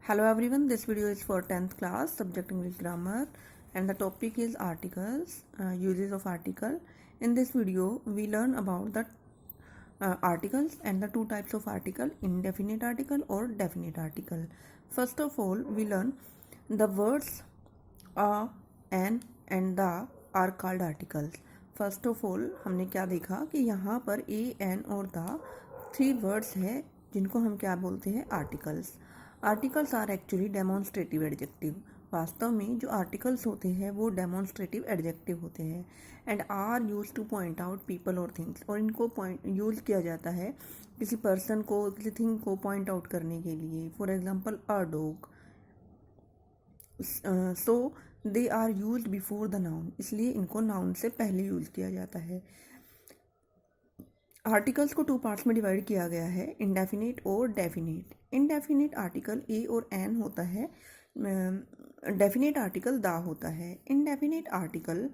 Hello everyone, this video is for 10th class, subject English grammar, and the topic is articles, uses of article. In this video, we learn about the articles and the two types of article, indefinite article or definite article. First of all, we learn the words a, an and the are called articles. First of all हमने क्या देखा कि यहाँ पर a an और the three words है जिनको हम क्या बोलते हैं articles. Articles are actually demonstrative adjective. वास्तव में जो आर्टिकल्स होते हैं वो डेमोन्स्ट्रेटिव एडजेक्टिव होते हैं and are use to point out people और थिंग्स. और इनको यूज़ किया जाता है किसी पर्सन को किसी थिंग को पॉइंट आउट करने के लिए. For example a dog. So they are use before the noun. इसलिए इनको नाउन से पहले यूज किया जाता है. आर्टिकल्स को टू पार्ट्स में डिवाइड किया गया है, इंडेफिनिट और डेफिनिट. इंडेफिनिट आर्टिकल ए और एन होता है, डेफिनिट आर्टिकल दा होता है. इंडेफिनिट आर्टिकल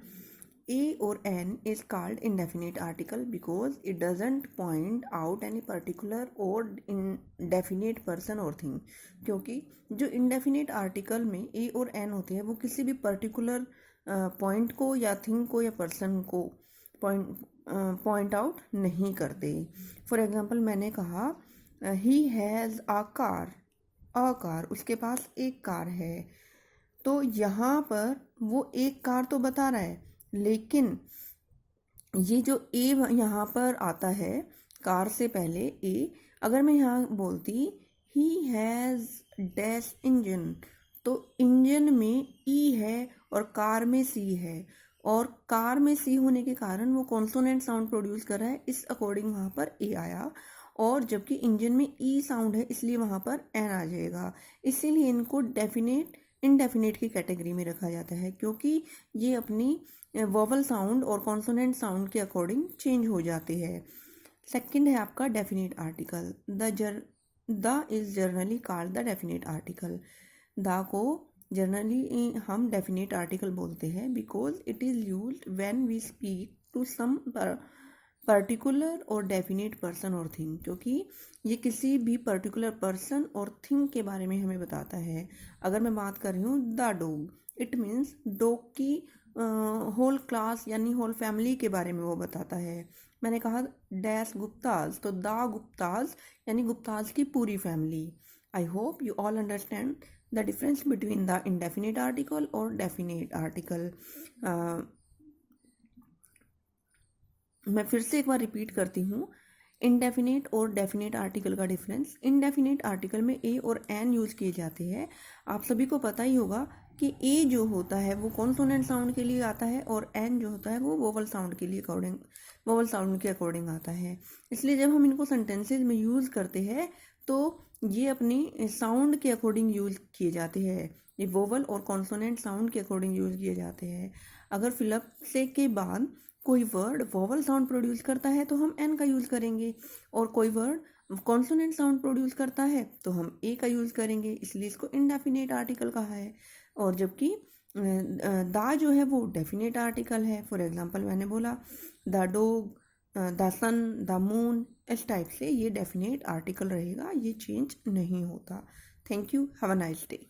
ए और an is called indefinite article because it doesn't point out any particular और इंडेफिनिट पर्सन और थिंग. क्योंकि जो इंडेफिनिट आर्टिकल में ए और एन होते हैं वो किसी भी पर्टिकुलर पॉइंट को या थिंग को या पर्सन को पॉइंट आउट नहीं करते. फॉर एग्जाम्पल मैंने कहा ही हैज़ अ कार, उसके पास एक कार है. तो यहाँ पर वो एक कार तो बता रहा है, लेकिन ये जो ए यहाँ पर आता है कार से पहले ए, अगर मैं यहाँ बोलती ही हैज़ डैश इंजन, तो इंजन में ई है और कार में सी है. और कार में सी होने के कारण वो कॉन्सोनेंट साउंड प्रोड्यूस कर रहा है, इस अकॉर्डिंग वहाँ पर ए आया. और जबकि इंजन में ई साउंड है इसलिए वहाँ पर एन आ जाएगा. इसीलिए इनको डेफिनेट इनडेफिनेट की कैटेगरी में रखा जाता है क्योंकि ये अपनी वोवल साउंड और कॉन्सोनेंट साउंड के अकॉर्डिंग चेंज हो जाते हैं. सेकंड है आपका definite article. The is generally called the definite article. The को जनरली हम डेफिनेट आर्टिकल बोलते हैं because it is used when we speak to some particular और डेफिनेट पर्सन और थिंग. क्योंकि ये किसी भी पर्टिकुलर पर्सन और थिंग के बारे में हमें बताता है. अगर मैं बात कर रही हूँ the dog, it means dog की होल क्लास यानी होल फैमिली के बारे में वो बताता है. मैंने कहा डैश गुप्ताज, तो द गुप्ताज यानी गुप्ताज की पूरी family. I hope you all understand the difference between the indefinite article और डेफिनेट आर्टिकल. मैं फिर से एक बार रिपीट करती हूँ, इंडेफिनेट और डेफिनेट आर्टिकल का डिफरेंस. इंडेफिनेट आर्टिकल में ए और एन यूज़ किए जाते हैं. आप सभी को पता ही होगा कि ए जो होता है वो कॉन्सोनेंट साउंड के लिए आता है और एन जो होता है वो वोवल साउंड के अकॉर्डिंग आता है. इसलिए जब हम इनको सेंटेंसेज में यूज़ करते हैं तो ये अपनी साउंड के अकॉर्डिंग यूज़ किए जाते हैं. ये वोवल और कॉन्सोनेंट साउंड के अकॉर्डिंग यूज़ किए जाते हैं. अगर फिलअप से के बाद कोई वर्ड वोवल साउंड प्रोड्यूस करता है तो हम एन का यूज़ करेंगे, और कोई वर्ड कॉन्सोनेंट साउंड प्रोड्यूस करता है तो हम ए का यूज़ करेंगे. इसलिए इसको इनडेफिनेट आर्टिकल कहा है. और जबकि दा जो है वो डेफिनेट आर्टिकल है. फॉर एग्जांपल मैंने बोला the dog, the sun, the moon, इस टाइप से ये डेफिनेट आर्टिकल रहेगा, ये चेंज नहीं होता. Thank you, have a nice day.